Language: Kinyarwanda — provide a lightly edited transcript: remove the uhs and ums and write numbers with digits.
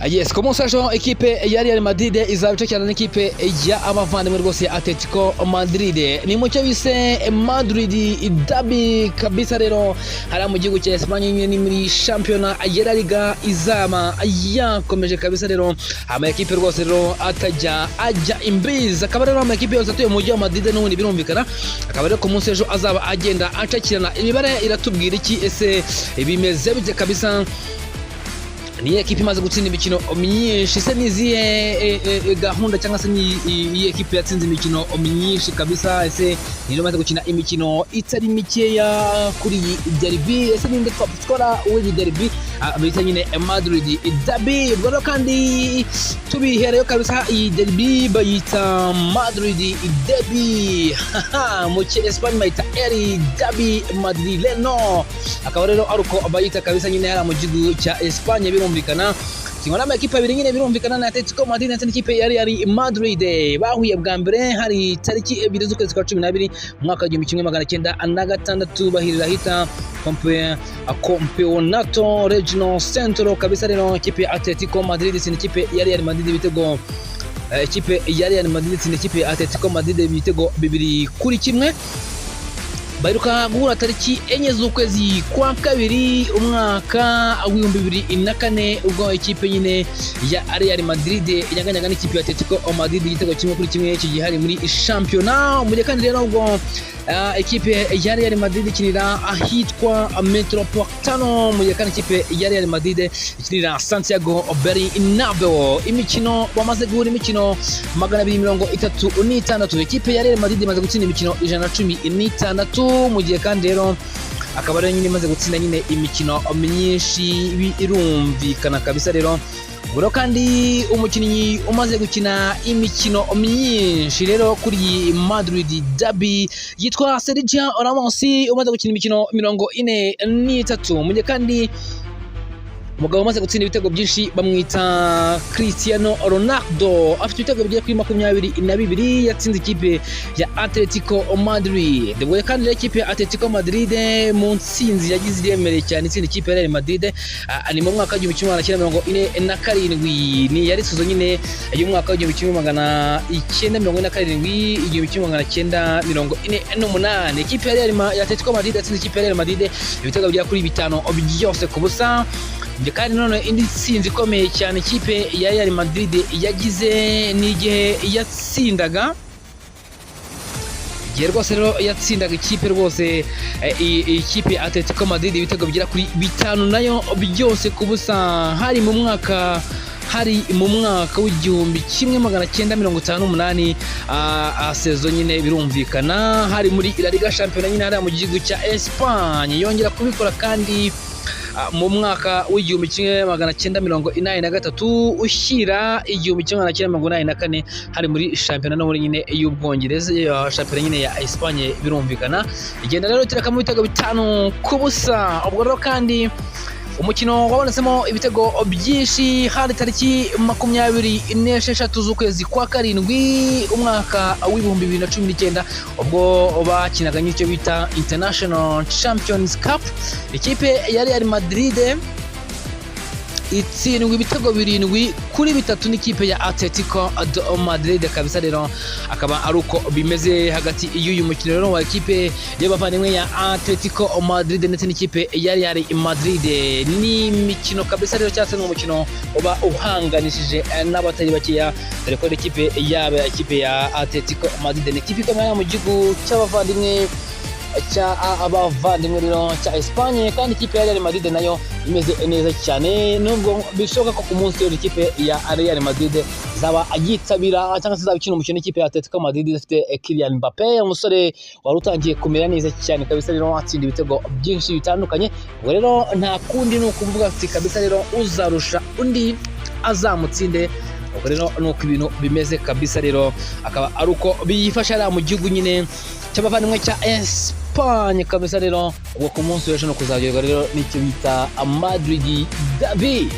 Yes, ku munsi w'ejo ekipe ya Real Madrid izaba icakirana n'ikipe ya abavandimwe rwose Atletico Madrid. Ni mu cyo bise Madrid derby kabisa. Rero hari mu gihugu cya Espagne nyine ni muri championnat ya La Liga izaba yakomeje kabisa. Rero ama ekipe rwose rero atajya imbiza, akaba rero ama ekipe yose atuye mu mujyi wa Madrid n'ubundi birumvikana. Akaba rero ku munsi w'ejo azaba agenda acakirana. Imibare iratubwira iki ese bimeze bite kabisa? Ni ekipe imaze gutsinda imikino myinshi, se niziye gahunda cyangwa se ni ekipe yatsinze imikino myinshi kabisa? Ese niyo imaze gukina imikino itari mikeya kuri iyi derby? Ese ninde twakora uwi derby bita nyine Madrid derby? Ubwo kandi tubihereyo kabisa, iyi derby bayita Madrid derby mu Espagne bayita El derby madrileno. Akaba rero aruko bayita kabisa nyine hari mu gihugu cya Espagne birumvikana. Kingana amakipe abiri nyine birumvikana na Atletico Madrid ndetse n'ikipe ya Real Madrid bahuye bwa mbere hari tariki 2 z'ukwezi kwa 12 mu mwaka wa 1996 bahirira hita Campeonato Regional Centro kabisa. Rero ikipe ya Atletico Madrid ndetse n'ikipe ya Real Madrid bitego ikipe ya Real Madrid ndetse n'ikipe ya Atletico Madrid bitego 2-1 baheruka guhura tariki 4 z'ukwezi kwa kabiri umwaka wa 2004 ubwo ikipe nyine ya Real Madrid yanganyaga n'ikipe ya Atletico Madrid igitego 1-1 cy'igihari muri championnat. Mu gihe kandi rero ubwo ikipe ya Real Madrid ikinira ahitwa Metropolitano, mu gihe kandi ikipe ya Real Madrid ikinira Santiago Bernabeu. Imikino bamaze guhura imikino 236. Ikipe ya Real Madrid imaze gutsinda imikino 116, mu gihe kandi rero akaba rero nyine imaze gutsinda nyine imikino myinshi irumvikana kabisa. Rero buro kandi umukinnyi umaze gukina imikino myinshi rero kuri Madrid derby yitwa Sergio Ramos, umaze gukina imikino 43. Mu gihe kandi umugabo umaze gutsinda ibitego byinshi bamwita Cristiano Ronaldo, afite ibitego bigera kuri 22 yatsinze ikipe ya Atletico Madrid. Debwe kandi ikipe ya Atletico Madrid mu ntsinzi yagize iremereye cyane itsinda ikipe ya Real Madrid ni mu mwaka wa 1947, ni yari suzo nyine y'umwaka wa 1947 1948. Ikipe ya Atletico Madrid yatsinze ikipe ya Real Madrid ibitego bigera kuri 5 byose ku busa. Kandi none indi tsinzi ikomeye cyane ikipe ya Real Madrid yagize n'igihe yatsindaga rwose rero yatsindaga ikipe rwose ikipe Atletico Madrid ibitego bigera kuri 5 nayo byose ku busa. Hari mu mwaka w'1958 sezo nyine birumvikana, hari muri La Liga Champions nyine hari mu gihugu cya Espagne. Yongera kubikora kandi mu mwaka w'1983 ushyira 1984 hari muri championnat no muri nyine y'Ubwongereza, championnat nyine ya Espagne birumvikana. Igenda rero tirakamo ibitego 5 ku busa. Ubwo rero kandi umukino wabonetsemo ibitego byinshi hari tariki 26 z'ukwezi kwa karindwi umwaka wa 2019 ubwo bakinaga n'icyo bita International Champions Cup. Ikipe ya Real Madrid itsindwa ibitego 7-3 n'ikipe ya Atletico Madrid kabisa. Rero akaba ari uko bimeze hagati y'uyu mukino rero wa ikipe y'abavandimwe ya Atletico Madrid ndetse n'ikipe ya Real Madrid. Ni imikino kabisa rero cyase n'umukino uba uhanganishije n'abatari bakeya, dore ko ikipe ya Atletico Madrid ni ikipe ikomeye mu gihugu cy'abavandimwe rero cya Espagne, kandi ikipe ya Real Madrid nayo imeze neza cyane. Nubwo bishoboka ko ku munsi w'ejo ikipe ya Real Madrid zaba agitabira cyangwa se zabikina umukino n'ikipe ya Atletico Madrid ifite Kylian Mbappé, umusore wari utangiye kumera neza cyane kabisa. Rero atsinda ibitego byinshi bitandukanye. Ubwo rero nta kundi ni ukuvuga ati kabisa rero uzarusha undi azamutsinde. Ubwo rero nuko ibintu bimeze kabisa. Rero akaba ari uko biyifasha mu gihugu nyine cy'abavandimwe cya Espagne kabisa. Rero ubwo ku munsi w'ejo no kuzagerwa rero n'icyo bita Madrid derby.